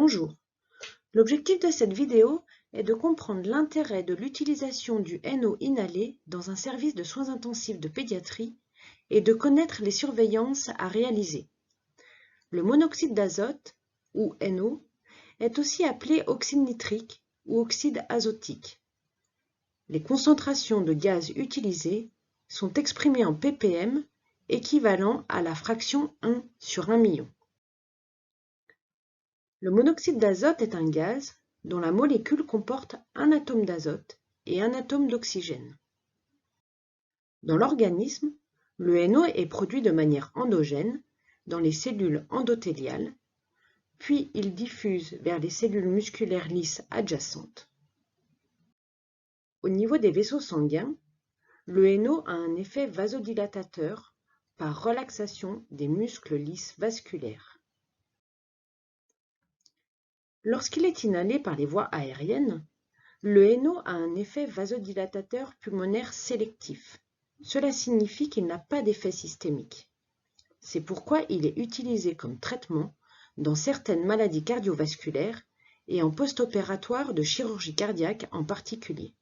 Bonjour. L'objectif de cette vidéo est de comprendre l'intérêt de l'utilisation du NO inhalé dans un service de soins intensifs de pédiatrie et de connaître les surveillances à réaliser. Le monoxyde d'azote, ou NO, est aussi appelé oxyde nitrique ou oxyde azotique. Les concentrations de gaz utilisées sont exprimées en ppm, équivalent à la fraction 1 sur 1 million. Le monoxyde d'azote est un gaz dont la molécule comporte un atome d'azote et un atome d'oxygène. Dans l'organisme, le NO est produit de manière endogène dans les cellules endothéliales, puis il diffuse vers les cellules musculaires lisses adjacentes. Au niveau des vaisseaux sanguins, le NO a un effet vasodilatateur par relaxation des muscles lisses vasculaires. Lorsqu'il est inhalé par les voies aériennes, le NO a un effet vasodilatateur pulmonaire sélectif. Cela signifie qu'il n'a pas d'effet systémique. C'est pourquoi il est utilisé comme traitement dans certaines maladies cardiovasculaires et en post-opératoire de chirurgie cardiaque en particulier.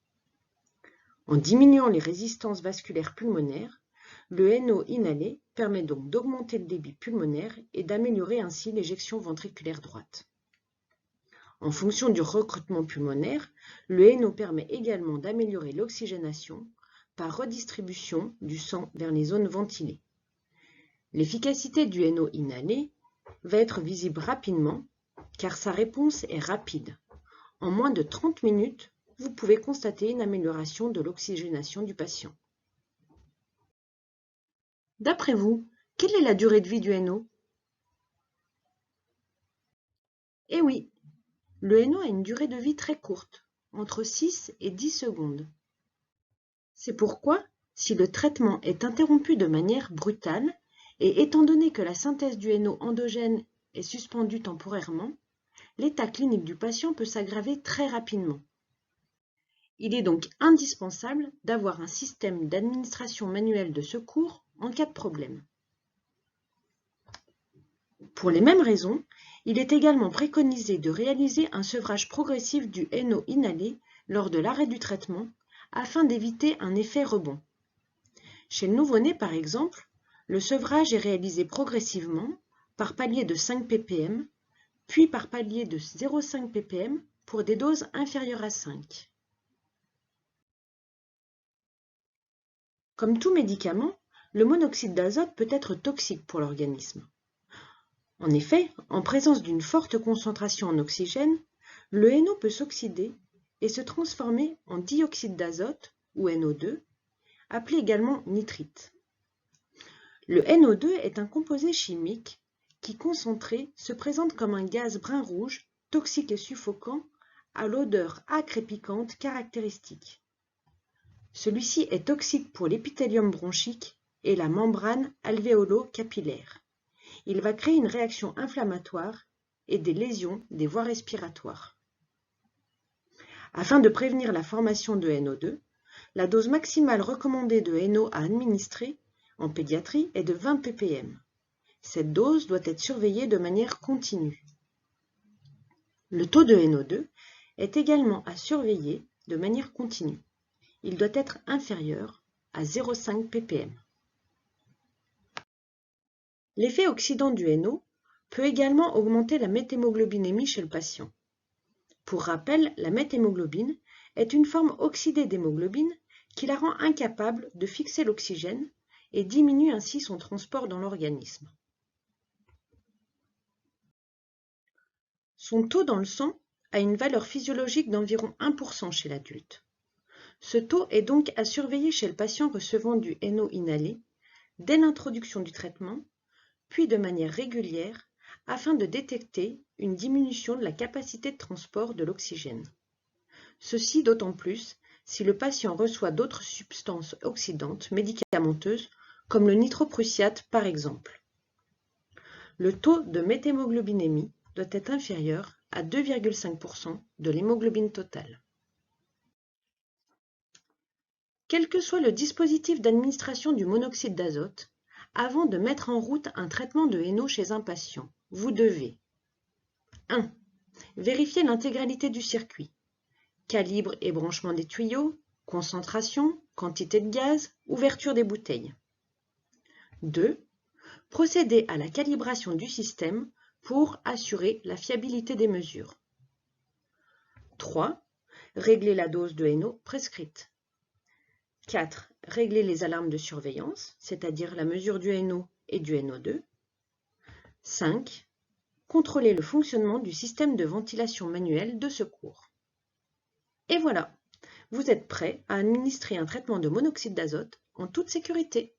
En diminuant les résistances vasculaires pulmonaires, le NO inhalé permet donc d'augmenter le débit pulmonaire et d'améliorer ainsi l'éjection ventriculaire droite. En fonction du recrutement pulmonaire, le NO permet également d'améliorer l'oxygénation par redistribution du sang vers les zones ventilées. L'efficacité du NO inhalé va être visible rapidement car sa réponse est rapide. En moins de 30 minutes, vous pouvez constater une amélioration de l'oxygénation du patient. D'après vous, quelle est la durée de vie du NO? Eh oui, le NO a une durée de vie très courte, entre 6 et 10 secondes. C'est pourquoi, si le traitement est interrompu de manière brutale, et étant donné que la synthèse du NO endogène est suspendue temporairement, l'état clinique du patient peut s'aggraver très rapidement. Il est donc indispensable d'avoir un système d'administration manuelle de secours en cas de problème. Pour les mêmes raisons, il est également préconisé de réaliser un sevrage progressif du NO inhalé lors de l'arrêt du traitement afin d'éviter un effet rebond. Chez le nouveau-né, par exemple, le sevrage est réalisé progressivement par palier de 5 ppm, puis par palier de 0,5 ppm pour des doses inférieures à 5. Comme tout médicament, le monoxyde d'azote peut être toxique pour l'organisme. En effet, en présence d'une forte concentration en oxygène, le NO peut s'oxyder et se transformer en dioxyde d'azote, ou NO2, appelé également nitrite. Le NO2 est un composé chimique qui, concentré, se présente comme un gaz brun-rouge, toxique et suffocant, à l'odeur âcre et piquante caractéristique. Celui-ci est toxique pour l'épithélium bronchique et la membrane alvéolo-capillaire. Il va créer une réaction inflammatoire et des lésions des voies respiratoires. Afin de prévenir la formation de NO2, la dose maximale recommandée de NO à administrer en pédiatrie est de 20 ppm. Cette dose doit être surveillée de manière continue. Le taux de NO2 est également à surveiller de manière continue. Il doit être inférieur à 0,5 ppm. L'effet oxydant du NO peut également augmenter la méthémoglobinémie chez le patient. Pour rappel, la méthémoglobine est une forme oxydée d'hémoglobine qui la rend incapable de fixer l'oxygène et diminue ainsi son transport dans l'organisme. Son taux dans le sang a une valeur physiologique d'environ 1% chez l'adulte. Ce taux est donc à surveiller chez le patient recevant du NO inhalé dès l'introduction du traitement, puis de manière régulière afin de détecter une diminution de la capacité de transport de l'oxygène. Ceci d'autant plus si le patient reçoit d'autres substances oxydantes médicamenteuses comme le nitroprussiate par exemple. Le taux de méthémoglobinémie doit être inférieur à 2,5% de l'hémoglobine totale. Quel que soit le dispositif d'administration du monoxyde d'azote, avant de mettre en route un traitement de NO chez un patient, vous devez 1. Vérifier l'intégralité du circuit. Calibre et branchement des tuyaux, concentration, quantité de gaz, ouverture des bouteilles. 2. Procéder à la calibration du système pour assurer la fiabilité des mesures. 3. Régler la dose de NO prescrite. 4. Régler les alarmes de surveillance, c'est-à-dire la mesure du NO et du NO2. 5. Contrôler le fonctionnement du système de ventilation manuelle de secours. Et voilà, vous êtes prêt à administrer un traitement de monoxyde d'azote en toute sécurité.